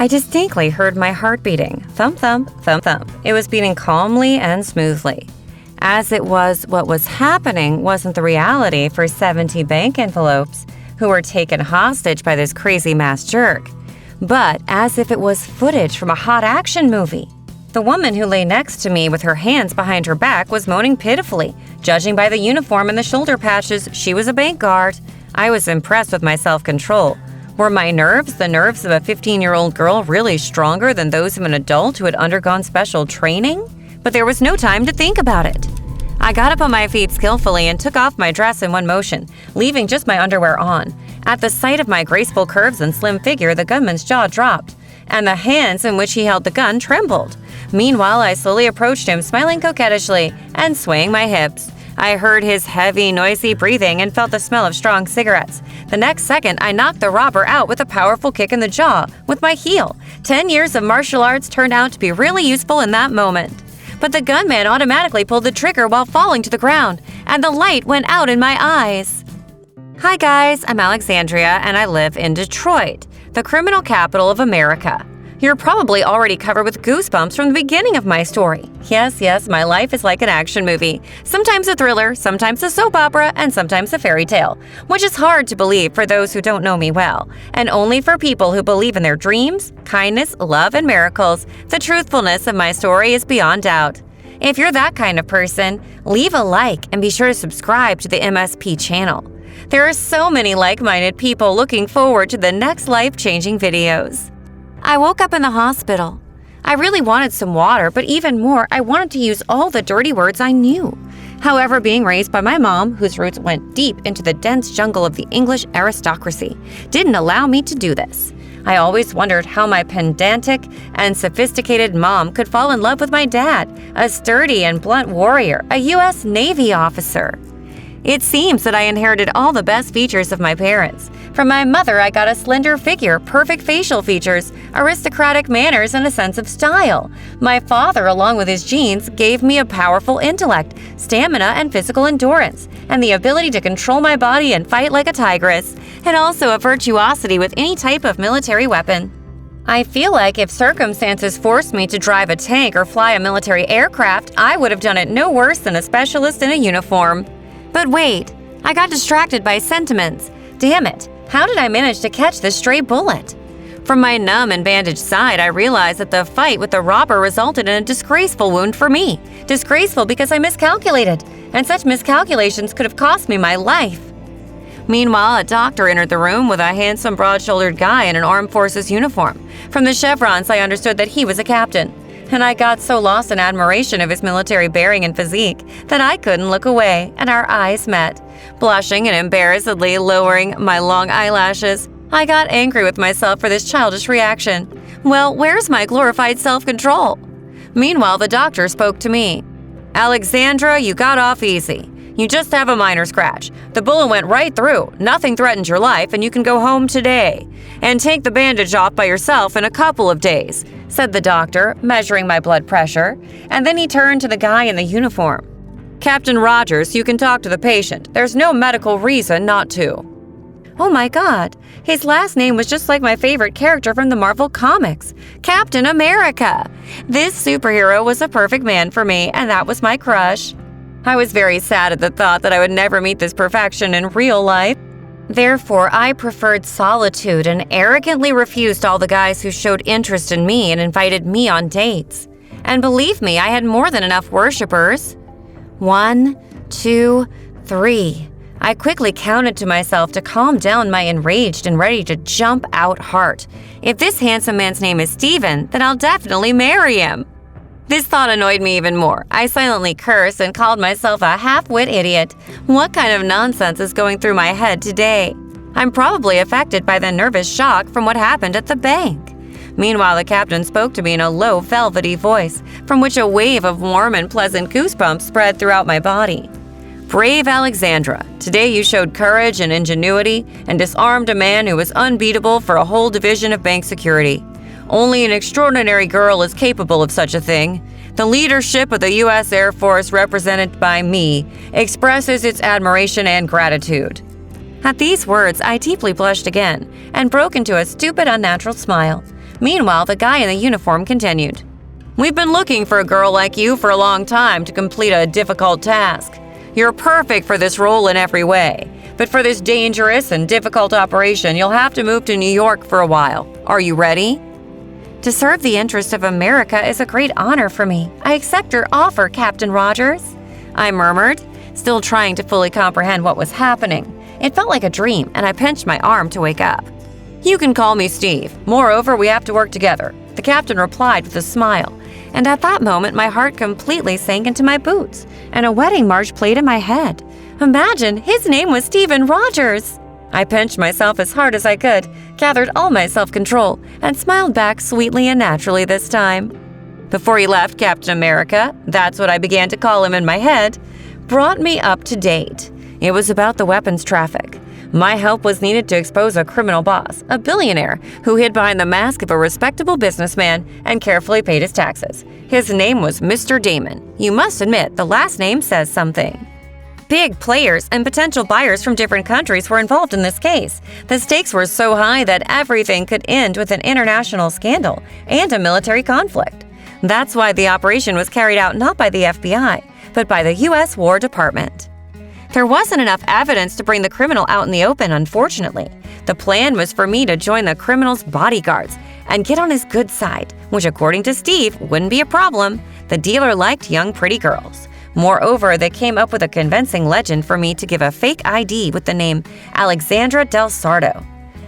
I distinctly heard my heart beating. Thump, thump, thump, thump. It was beating calmly and smoothly. As it was, what was happening wasn't the reality for 70 bank envelopes who were taken hostage by this crazy masked jerk, but as if it was footage from a hot action movie. The woman who lay next to me with her hands behind her back was moaning pitifully. Judging by the uniform and the shoulder patches, she was a bank guard. I was impressed with my self-control. Were my nerves, the nerves of a 15-year-old girl, really stronger than those of an adult who had undergone special training? But there was no time to think about it. I got up on my feet skillfully and took off my dress in one motion, leaving just my underwear on. At the sight of my graceful curves and slim figure, the gunman's jaw dropped, and the hands in which he held the gun trembled. Meanwhile, I slowly approached him, smiling coquettishly and swaying my hips. I heard his heavy, noisy breathing and felt the smell of strong cigarettes. The next second, I knocked the robber out with a powerful kick in the jaw with my heel. 10 years of martial arts turned out to be really useful in that moment. But the gunman automatically pulled the trigger while falling to the ground, and the light went out in my eyes. Hi guys, I'm Alexandria and I live in Detroit, the criminal capital of America. You're probably already covered with goosebumps from the beginning of my story. Yes, my life is like an action movie. Sometimes a thriller, sometimes a soap opera, and sometimes a fairy tale, which is hard to believe for those who don't know me well, and only for people who believe in their dreams, kindness, love, and miracles. The truthfulness of my story is beyond doubt. If you're that kind of person, leave a like and be sure to subscribe to the MSP channel. There are so many like-minded people looking forward to the next life-changing videos. I woke up in the hospital. I really wanted some water, but even more, I wanted to use all the dirty words I knew. However, being raised by my mom, whose roots went deep into the dense jungle of the English aristocracy, didn't allow me to do this. I always wondered how my pedantic and sophisticated mom could fall in love with my dad, a sturdy and blunt warrior, a U.S. Navy officer. It seems that I inherited all the best features of my parents. From my mother, I got a slender figure, perfect facial features, aristocratic manners, and a sense of style. My father, along with his genes, gave me a powerful intellect, stamina, and physical endurance, and the ability to control my body and fight like a tigress, and also a virtuosity with any type of military weapon. I feel like if circumstances forced me to drive a tank or fly a military aircraft, I would have done it no worse than a specialist in a uniform. But wait, I got distracted by sentiments. Damn it, how did I manage to catch this stray bullet? From my numb and bandaged side, I realized that the fight with the robber resulted in a disgraceful wound for me. Disgraceful because I miscalculated, and such miscalculations could have cost me my life. Meanwhile, a doctor entered the room with a handsome, broad-shouldered guy in an armed forces uniform. From the chevrons, I understood that he was a captain. And I got so lost in admiration of his military bearing and physique that I couldn't look away, and our eyes met. Blushing and embarrassedly lowering my long eyelashes, I got angry with myself for this childish reaction. Well, where's my glorified self-control? Meanwhile, the doctor spoke to me. Alexandra, you got off easy. You just have a minor scratch. The bullet went right through. Nothing threatens your life, and you can go home today. And take the bandage off by yourself in a couple of days, said the doctor, measuring my blood pressure. And then he turned to the guy in the uniform. Captain Rogers, you can talk to the patient. There's no medical reason not to. Oh my God, his last name was just like my favorite character from the Marvel Comics, Captain America. This superhero was a perfect man for me, and that was my crush. I was very sad at the thought that I would never meet this perfection in real life. Therefore, I preferred solitude and arrogantly refused all the guys who showed interest in me and invited me on dates. And believe me, I had more than enough worshippers. 1, 2, 3. I quickly counted to myself to calm down my enraged and ready to jump out heart. If this handsome man's name is Steven, then I'll definitely marry him. This thought annoyed me even more. I silently cursed and called myself a half-wit idiot. What kind of nonsense is going through my head today? I'm probably affected by the nervous shock from what happened at the bank. Meanwhile, the captain spoke to me in a low, velvety voice, from which a wave of warm and pleasant goosebumps spread throughout my body. Brave Alexandra, today you showed courage and ingenuity and disarmed a man who was unbeatable for a whole division of bank security. Only an extraordinary girl is capable of such a thing. The leadership of the U.S. Air Force, represented by me, expresses its admiration and gratitude. At these words, I deeply blushed again and broke into a stupid, unnatural smile. Meanwhile, the guy in the uniform continued. "We've been looking for a girl like you for a long time to complete a difficult task. You're perfect for this role in every way, but for this dangerous and difficult operation, you'll have to move to New York for a while. Are you ready?" "To serve the interests of America is a great honor for me. I accept your offer, Captain Rogers," I murmured, still trying to fully comprehend what was happening. It felt like a dream, and I pinched my arm to wake up. "You can call me Steve. Moreover, we have to work together," the captain replied with a smile. And at that moment, my heart completely sank into my boots, and a wedding march played in my head. Imagine, his name was Stephen Rogers! I pinched myself as hard as I could, gathered all my self-control, and smiled back sweetly and naturally this time. Before he left, Captain America, that's what I began to call him in my head, brought me up to date. It was about the weapons traffic. My help was needed to expose a criminal boss, a billionaire, who hid behind the mask of a respectable businessman and carefully paid his taxes. His name was Mr. Damon. You must admit, the last name says something. Big players and potential buyers from different countries were involved in this case. The stakes were so high that everything could end with an international scandal and a military conflict. That's why the operation was carried out not by the FBI, but by the U.S. War Department. There wasn't enough evidence to bring the criminal out in the open, unfortunately. The plan was for me to join the criminal's bodyguards and get on his good side, which according to Steve wouldn't be a problem. The dealer liked young, pretty girls. Moreover, they came up with a convincing legend for me to give a fake ID with the name Alexandra Del Sardo.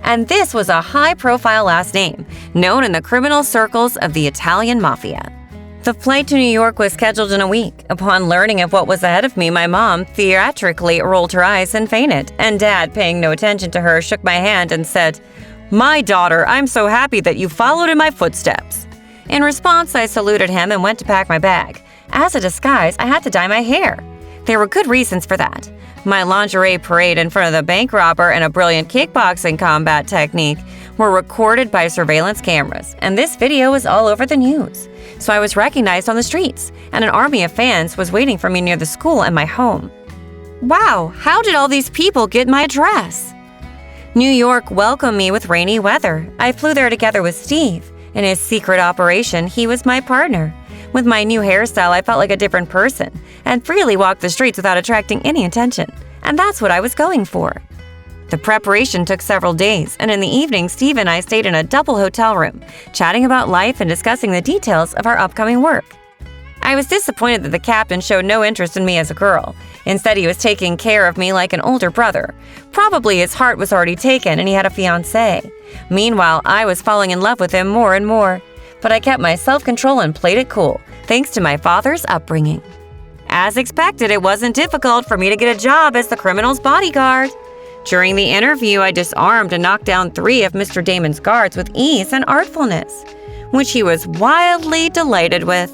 And this was a high-profile last name, known in the criminal circles of the Italian mafia. The flight to New York was scheduled in a week. Upon learning of what was ahead of me, my mom theatrically rolled her eyes and fainted, and Dad, paying no attention to her, shook my hand and said, "My daughter, I'm so happy that you followed in my footsteps." In response, I saluted him and went to pack my bag. As a disguise, I had to dye my hair. There were good reasons for that. My lingerie parade in front of the bank robber and a brilliant kickboxing combat technique were recorded by surveillance cameras, and this video was all over the news. So I was recognized on the streets, and an army of fans was waiting for me near the school and my home. Wow, how did all these people get my address? New York welcomed me with rainy weather. I flew there together with Steve. In his secret operation, he was my partner. With my new hairstyle, I felt like a different person and freely walked the streets without attracting any attention. And that's what I was going for. The preparation took several days, and in the evening, Steve and I stayed in a double hotel room, chatting about life and discussing the details of our upcoming work. I was disappointed that the captain showed no interest in me as a girl. Instead, he was taking care of me like an older brother. Probably his heart was already taken and he had a fiancée. Meanwhile, I was falling in love with him more and more. But I kept my self-control and played it cool, thanks to my father's upbringing. As expected, it wasn't difficult for me to get a job as the criminal's bodyguard. During the interview, I disarmed and knocked down 3 of Mr. Damon's guards with ease and artfulness, which he was wildly delighted with.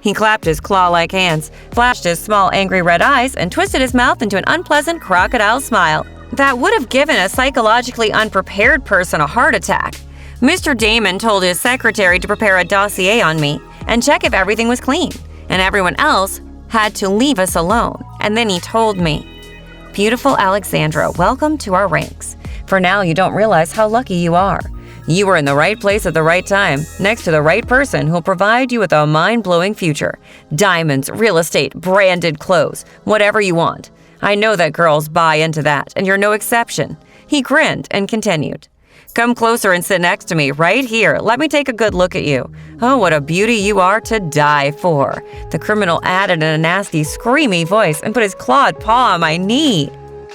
He clapped his claw-like hands, flashed his small angry red eyes, and twisted his mouth into an unpleasant crocodile smile that would have given a psychologically unprepared person a heart attack. Mr. Damon told his secretary to prepare a dossier on me and check if everything was clean, and everyone else had to leave us alone. And then he told me, "Beautiful Alexandra, welcome to our ranks. For now, you don't realize how lucky you are. You were in the right place at the right time, next to the right person who'll provide you with a mind-blowing future. Diamonds, real estate, branded clothes, whatever you want. I know that girls buy into that, and you're no exception." He grinned and continued, "Come closer and sit next to me, right here. Let me take a good look at you. Oh, what a beauty you are to die for," the criminal added in a nasty, screamy voice and put his clawed paw on my knee.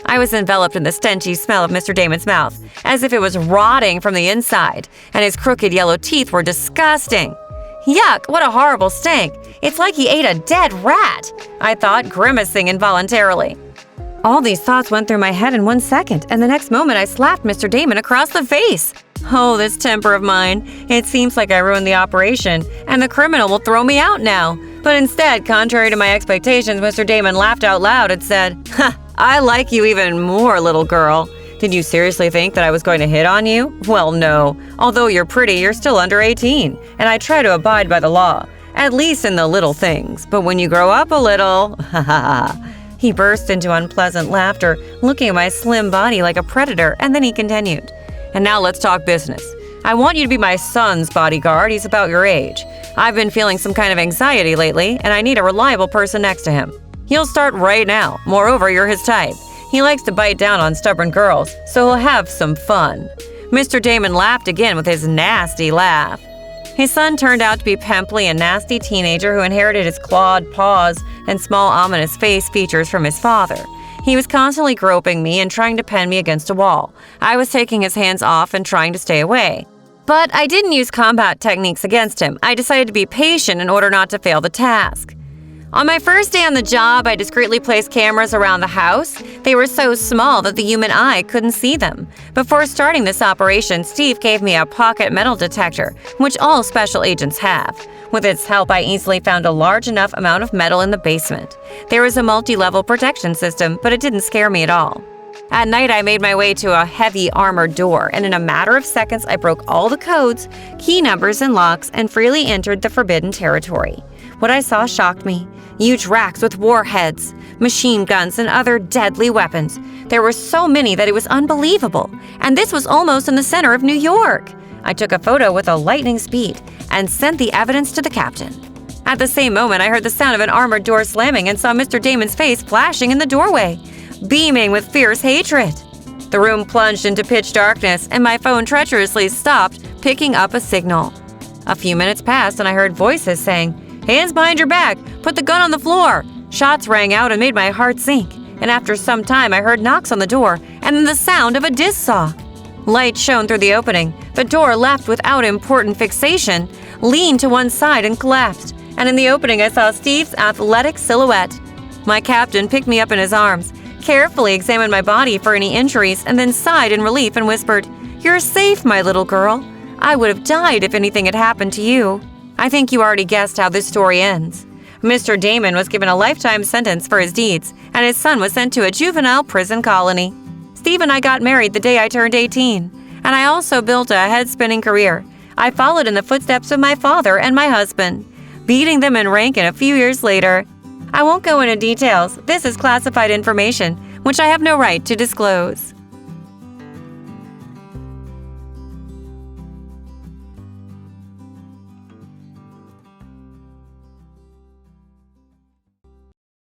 I was enveloped in the stenchy smell of Mr. Damon's mouth, as if it was rotting from the inside, and his crooked yellow teeth were disgusting. Yuck, what a horrible stank. It's like he ate a dead rat, I thought, grimacing involuntarily. All these thoughts went through my head in 1 second, and the next moment I slapped Mr. Damon across the face. Oh, this temper of mine. It seems like I ruined the operation, and the criminal will throw me out now. But instead, contrary to my expectations, Mr. Damon laughed out loud and said, "Ha, I like you even more, little girl. Did you seriously think that I was going to hit on you? Well, no. Although you're pretty, you're still under 18, and I try to abide by the law, at least in the little things. But when you grow up a little, ha ha ha." He burst into unpleasant laughter, looking at my slim body like a predator, and then he continued, "And now let's talk business. I want you to be my son's bodyguard. He's about your age. I've been feeling some kind of anxiety lately, and I need a reliable person next to him. He'll start right now. Moreover, you're his type. He likes to bite down on stubborn girls, so he'll have some fun." Mr. Damon laughed again with his nasty laugh. His son turned out to be a pimply and nasty teenager who inherited his clawed paws and small ominous face features from his father. He was constantly groping me and trying to pin me against a wall. I was taking his hands off and trying to stay away. But I didn't use combat techniques against him. I decided to be patient in order not to fail the task. On my first day on the job, I discreetly placed cameras around the house. They were so small that the human eye couldn't see them. Before starting this operation, Steve gave me a pocket metal detector, which all special agents have. With its help, I easily found a large enough amount of metal in the basement. There was a multi-level protection system, but it didn't scare me at all. At night, I made my way to a heavy armored door, and in a matter of seconds, I broke all the codes, key numbers, and locks and freely entered the forbidden territory. What I saw shocked me. Huge racks with warheads, machine guns, and other deadly weapons. There were so many that it was unbelievable, and this was almost in the center of New York. I took a photo with a lightning speed and sent the evidence to the captain. At the same moment, I heard the sound of an armored door slamming and saw Mr. Damon's face flashing in the doorway, beaming with fierce hatred. The room plunged into pitch darkness, and my phone treacherously stopped, picking up a signal. A few minutes passed, and I heard voices saying, "Hands behind your back! Put the gun on the floor!" Shots rang out and made my heart sink, and after some time I heard knocks on the door and then the sound of a disc saw. Light shone through the opening. The door, left without important fixation, leaned to one side and collapsed, and in the opening I saw Steve's athletic silhouette. My captain picked me up in his arms, carefully examined my body for any injuries, and then sighed in relief and whispered, "You're safe, my little girl. I would have died if anything had happened to you." I think you already guessed how this story ends. Mr. Damon was given a lifetime sentence for his deeds, and his son was sent to a juvenile prison colony. Steve and I got married the day I turned 18, and I also built a head-spinning career. I followed in the footsteps of my father and my husband, beating them in rank a few years later. I won't go into details. This is classified information, which I have no right to disclose.